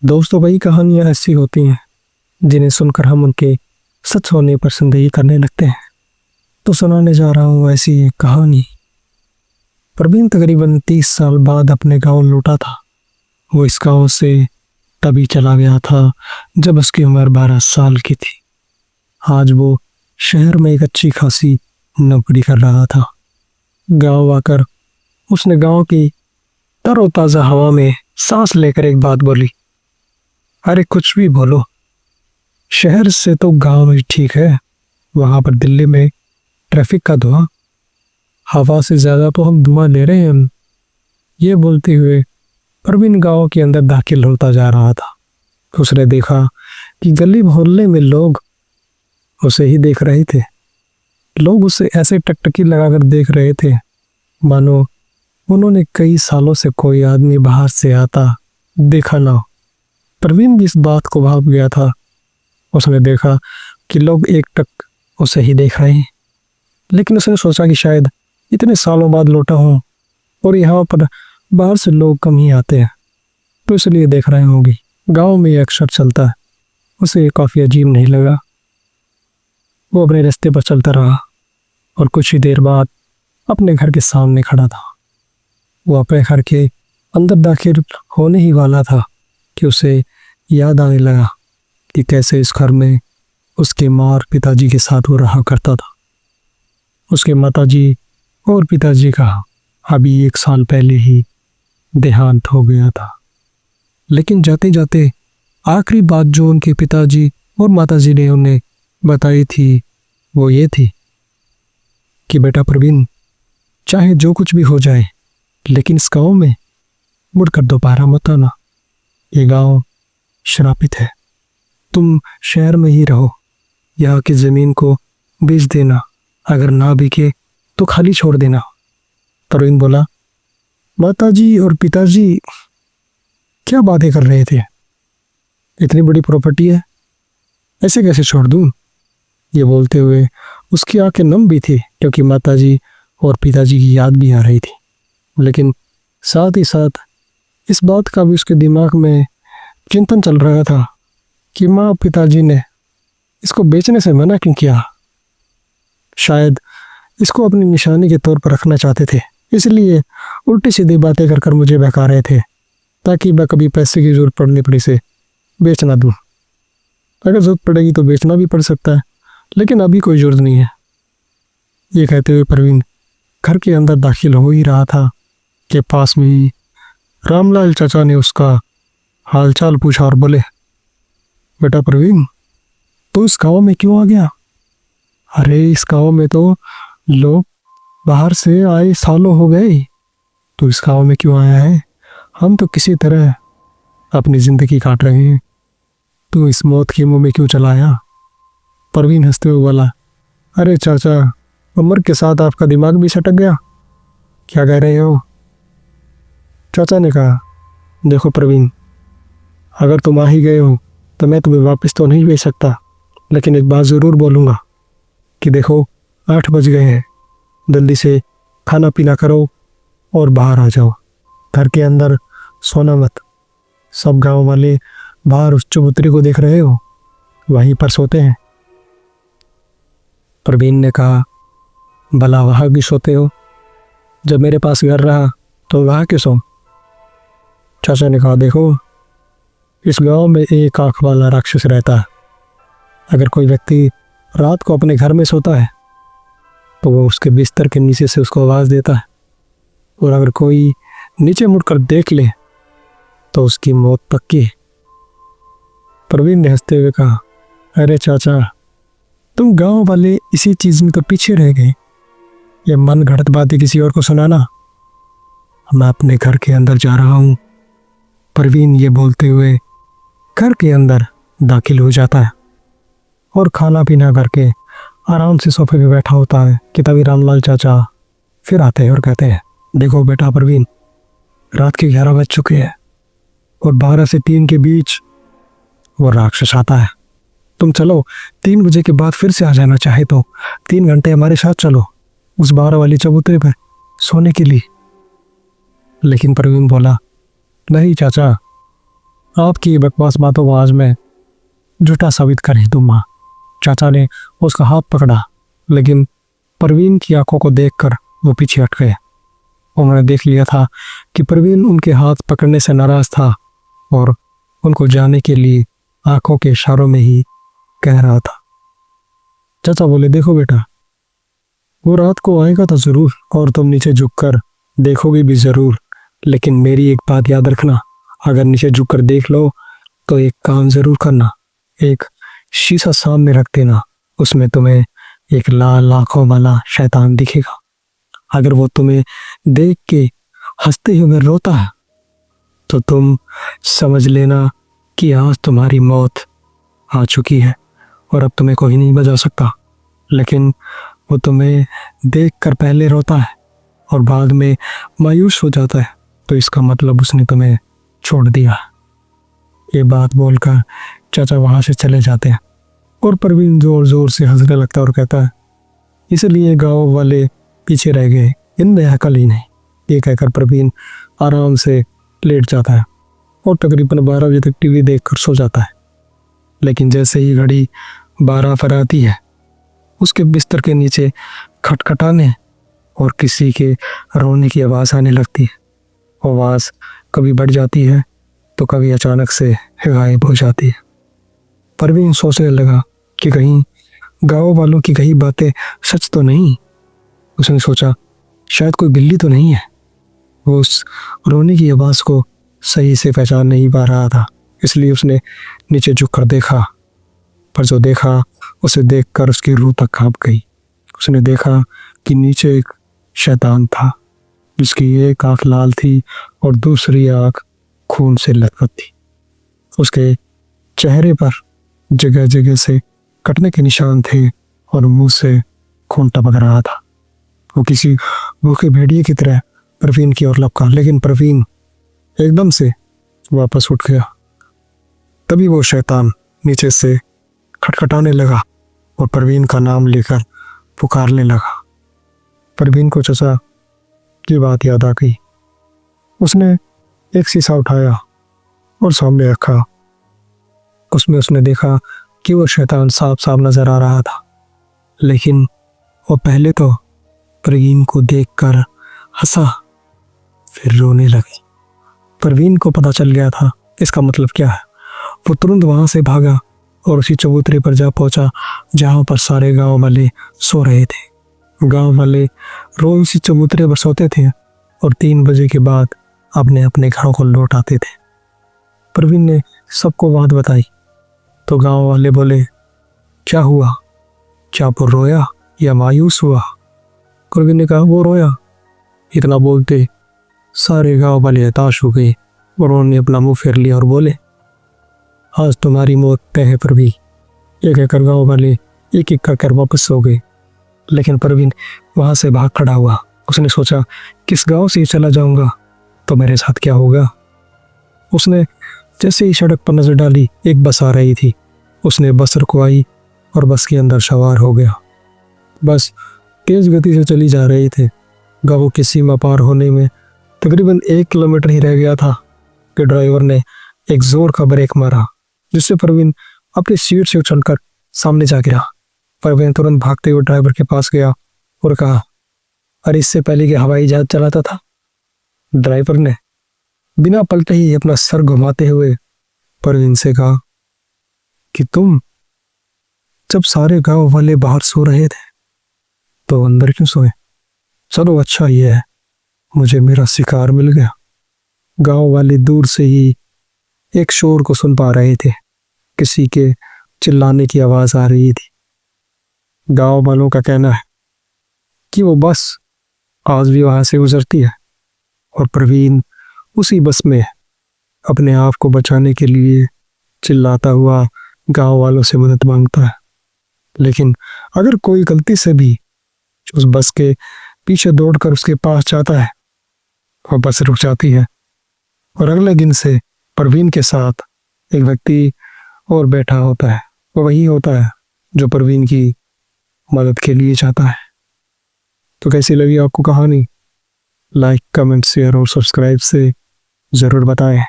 दोस्तों, कई कहानियां ऐसी होती हैं जिन्हें सुनकर हम उनके सच होने पर संदेह करने लगते हैं। तो सुनाने जा रहा हूँ ऐसी एक कहानी। प्रवीण तकरीबन 30 साल बाद अपने गांव लौटा था। वो इस गांव से तभी चला गया था जब उसकी उम्र 12 साल की थी। आज वो शहर में एक अच्छी खासी नौकरी कर रहा था। गांव आकर उसने गांव की तरोताज़ा हवा में सांस लेकर एक बात बोली, अरे कुछ भी बोलो, शहर से तो गांव ही ठीक है। वहां पर दिल्ली में ट्रैफिक का धुआं, हवा से ज्यादा तो हम धुआं ले रहे हैं। ये बोलते हुए प्रवीण गांव के अंदर दाखिल होता जा रहा था। उसने देखा कि गली मोहल्ले में लोग उसे ही देख रहे थे। लोग उसे ऐसे टकटकी लगाकर देख रहे थे मानो उन्होंने कई सालों से कोई आदमी बाहर से आता देखा ना हो। प्रवीण भी इस बात को भाप गया था। उसने देखा कि लोग एक टक उसे ही देख रहे हैं, लेकिन उसने सोचा कि शायद इतने सालों बाद लौटा हूँ और यहाँ पर बाहर से लोग कम ही आते हैं, तो इसलिए देख रहे होंगे। गांव में ये अक्सर चलता है। उसे काफ़ी अजीब नहीं लगा। वो अपने रास्ते पर चलता रहा और कुछ ही देर बाद अपने घर के सामने खड़ा था। वो अपने घर के अंदर दाखिल होने ही वाला था कि उसे याद आने लगा कि कैसे इस घर में उसके माँ और पिताजी के साथ वो रहा करता था। उसके माताजी और पिताजी का अभी 1 साल पहले ही देहांत हो गया था। लेकिन जाते जाते आखिरी बात जो उनके पिताजी और माताजी ने उन्हें बताई थी वो ये थी कि बेटा प्रवीण, चाहे जो कुछ भी हो जाए, लेकिन इस गाँव में मुड़कर दोबारा मत आना। ये गाँव श्रापित है। तुम शहर में ही रहो। यहाँ की ज़मीन को बेच देना, अगर ना बिके तो खाली छोड़ देना। प्रवीण बोला, माताजी और पिताजी क्या बातें कर रहे थे? इतनी बड़ी प्रॉपर्टी है, ऐसे कैसे छोड़ दूँ? ये बोलते हुए उसकी आंखें नम भी थी, क्योंकि माताजी और पिताजी की याद भी आ रही थी। लेकिन साथ ही साथ इस बात का भी उसके दिमाग में चिंतन चल रहा था कि माँ और पिताजी ने इसको बेचने से मना क्यों किया। शायद इसको अपनी निशानी के तौर पर रखना चाहते थे, इसलिए उल्टी सीधी बातें कर कर मुझे बहका रहे थे, ताकि मैं कभी पैसे की जरूरत पड़ने पर इसे बेच ना दूँ। अगर जरूरत पड़ेगी तो बेचना भी पड़ सकता है, लेकिन अभी कोई ज़रूरत नहीं है। ये कहते हुए प्रवीण घर के अंदर दाखिल हो ही रहा था कि पास में ही रामलाल चाचा ने उसका हालचाल पूछा और बोले, बेटा प्रवीण, तो इस गांव में क्यों आ गया? अरे इस गांव में तो लोग बाहर से आए सालों हो गए, तो इस गांव में क्यों आया है? हम तो किसी तरह अपनी ज़िंदगी काट रहे हैं, तो इस मौत के मुंह में क्यों चला आया? प्रवीण हंसते हुए बोला, अरे चाचा, उम्र के साथ आपका दिमाग भी सटक गया। क्या कह रहे हो? चाचा ने कहा, देखो प्रवीण, अगर तुम आ ही गए हो तो मैं तुम्हें वापस तो नहीं भेज सकता, लेकिन एक बात ज़रूर बोलूँगा कि देखो 8 बज गए हैं, जल्दी से खाना पीना करो और बाहर आ जाओ। घर के अंदर सोना मत। सब गांव वाले बाहर उस चबूतरी को देख रहे हो, वहीं पर सोते हैं। प्रवीण ने कहा, भला वहाँ भी सोते हो? जब मेरे पास घर रहा तो वहाँ क्यों सो? चाचा ने कहा, देखो इस गांव में एक आँख वाला राक्षस रहता है। अगर कोई व्यक्ति रात को अपने घर में सोता है तो वो उसके बिस्तर के नीचे से उसको आवाज़ देता है, और अगर कोई नीचे मुड़कर देख ले तो उसकी मौत पक्की है। प्रवीण ने हंसते हुए कहा, अरे चाचा, तुम गांव वाले इसी चीज़ में तो पीछे रह गए। ये मन घड़त बातें किसी और को सुनाना। मैं अपने घर के अंदर जा रहा हूँ। प्रवीण ये बोलते हुए घर के अंदर दाखिल हो जाता है और खाना पीना करके आराम से सोफे पे बैठा होता है कि तभी रामलाल चाचा फिर आते हैं और कहते हैं, देखो बेटा प्रवीण, रात के 11 बज चुके हैं और 12 से 3 के बीच वो राक्षस आता है। तुम चलो 3 बजे के बाद फिर से आ जाना, चाहे तो 3 घंटे हमारे साथ चलो उस 12 वाली चबूतरे पर सोने के लिए। लेकिन प्रवीण बोला, नहीं चाचा, आपकी बकवास बातों को आज मैं झूठा साबित कर दूंगा। चाचा ने उसका हाथ पकड़ा, लेकिन परवीन की आंखों को देखकर वो पीछे हट गए। उन्होंने देख लिया था कि परवीन उनके हाथ पकड़ने से नाराज था और उनको जाने के लिए आंखों के इशारों में ही कह रहा था। चाचा बोले, देखो बेटा, वो रात को आएगा तो जरूर, और तुम नीचे झुककर देखोगे भी जरूर, लेकिन मेरी एक बात याद रखना, अगर नीचे झुककर देख लो तो एक काम जरूर करना, एक शीशा सामने रख देना, उसमें तुम्हें एक लाल आंखों वाला शैतान दिखेगा। अगर वो तुम्हें देख के हंसते हुए रोता है तो तुम समझ लेना कि आज तुम्हारी मौत आ चुकी है और अब तुम्हें कोई नहीं बचा सकता। लेकिन वो तुम्हें देखकर पहले रोता है और बाद में मायूस हो जाता है, तो इसका मतलब उसने तुम्हें छोड़ दिया। ये बात बोलकर चाचा वहां से चले जाते हैं और परवीन जोर जोर से हंसने लगता है और कहता है, इसलिए गांव वाले पीछे रह गए, इनमें अकल ही नहीं। ये कहकर परवीन आराम से लेट जाता है और तकरीबन 12 बजे तक टीवी देखकर सो जाता है। लेकिन जैसे ही घड़ी 12 पर आती है, उसके बिस्तर के नीचे खटखटाने और किसी के रोने की आवाज़ आने लगती है। आवाज़ कभी बढ़ जाती है तो कभी अचानक से गायब हो जाती है। परवीन सोचने लगा कि कहीं गांव वालों की कही बातें सच तो नहीं। उसने सोचा, शायद कोई बिल्ली तो नहीं है। वो उस रोने की आवाज़ को सही से पहचान नहीं पा रहा था, इसलिए उसने नीचे झुककर देखा, पर जो देखा उसे देखकर उसकी रूह तक कांप गई। उसने देखा कि नीचे एक शैतान था, जिसकी एक आंख लाल थी और दूसरी आंख खून से लथपथ थी। उसके चेहरे पर जगह जगह से कटने के निशान थे और मुंह से खून टपक रहा था। वो किसी भूखे भेड़िए की तरह परवीन की ओर लपका, लेकिन परवीन एकदम से वापस उठ गया। तभी वो शैतान नीचे से खटखटाने लगा और परवीन का नाम लेकर पुकारने लगा। परवीन को चाचा की बात याद आ गई। उसने एक शीशा उठाया और सामने रखा। उसमें उसने देखा कि वो शैतान साफ साफ नजर आ रहा था, लेकिन वो पहले तो परवीन को देखकर हंसा, फिर रोने लगी। परवीन को पता चल गया था इसका मतलब क्या है। वो तुरंत वहां से भागा और उसी चबूतरे पर जा पहुंचा जहां पर सारे गांव वाले सो रहे थे। गांव वाले रोज उसी चबूतरे पर सोते थे और 3 बजे के बाद अपने अपने घरों को लौट आते थे। परवीन ने सबको बात बताई तो गांव वाले बोले, क्या हुआ, क्या वो रोया या मायूस हुआ? परवीन ने कहा, वो रोया। इतना बोलते सारे गांव वाले हताश हो गए और उन्होंने अपना मुंह फेर लिया और बोले, आज तुम्हारी मौत तय है परवीन। ये कहकर गांव वाले एक एक कर वापस सो गए। लेकिन परवीन वहां से भाग खड़ा हुआ। उसने सोचा, किस गांव से चला जाऊंगा तो मेरे साथ क्या होगा। उसने जैसे ही सड़क पर नजर डाली, एक बस आ रही थी। उसने बस रुकवाई और बस के अंदर सवार हो गया। बस तेज गति से चली जा रही थी। गांव की सीमा पार होने में तकरीबन 1 किलोमीटर ही रह गया था कि ड्राइवर ने एक जोर का ब्रेक मारा, जिससे परवीन अपनी सीट से उछलकर सामने जा गिरा। परवीन तुरंत भागते हुए ड्राइवर के पास गया और कहा, अरे इससे पहले कि हवाई जहाज चलाता था। ड्राइवर ने बिना पलटे ही अपना सर घुमाते हुए परवीन से कहा कि तुम जब सारे गांव वाले बाहर सो रहे थे तो अंदर क्यों सोए? चलो अच्छा ये है, मुझे मेरा शिकार मिल गया। गांव वाले दूर से ही एक शोर को सुन पा रहे थे। किसी के चिल्लाने की आवाज आ रही थी। गांव वालों का कहना है कि वो बस आज भी वहां से गुजरती है और परवीन उसी बस में अपने आप को बचाने के लिए चिल्लाता हुआ गांव वालों से मदद मांगता है। लेकिन अगर कोई गलती से भी उस बस के पीछे दौड़कर उसके पास जाता है और बस रुक जाती है और अगले दिन से परवीन के साथ एक व्यक्ति और बैठा होता है। वो वही होता है जो परवीन की मदद के लिए चाहता है। तो कैसी लगी आपको कहानी? लाइक, कमेंट, शेयर और सब्सक्राइब से ज़रूर बताएं।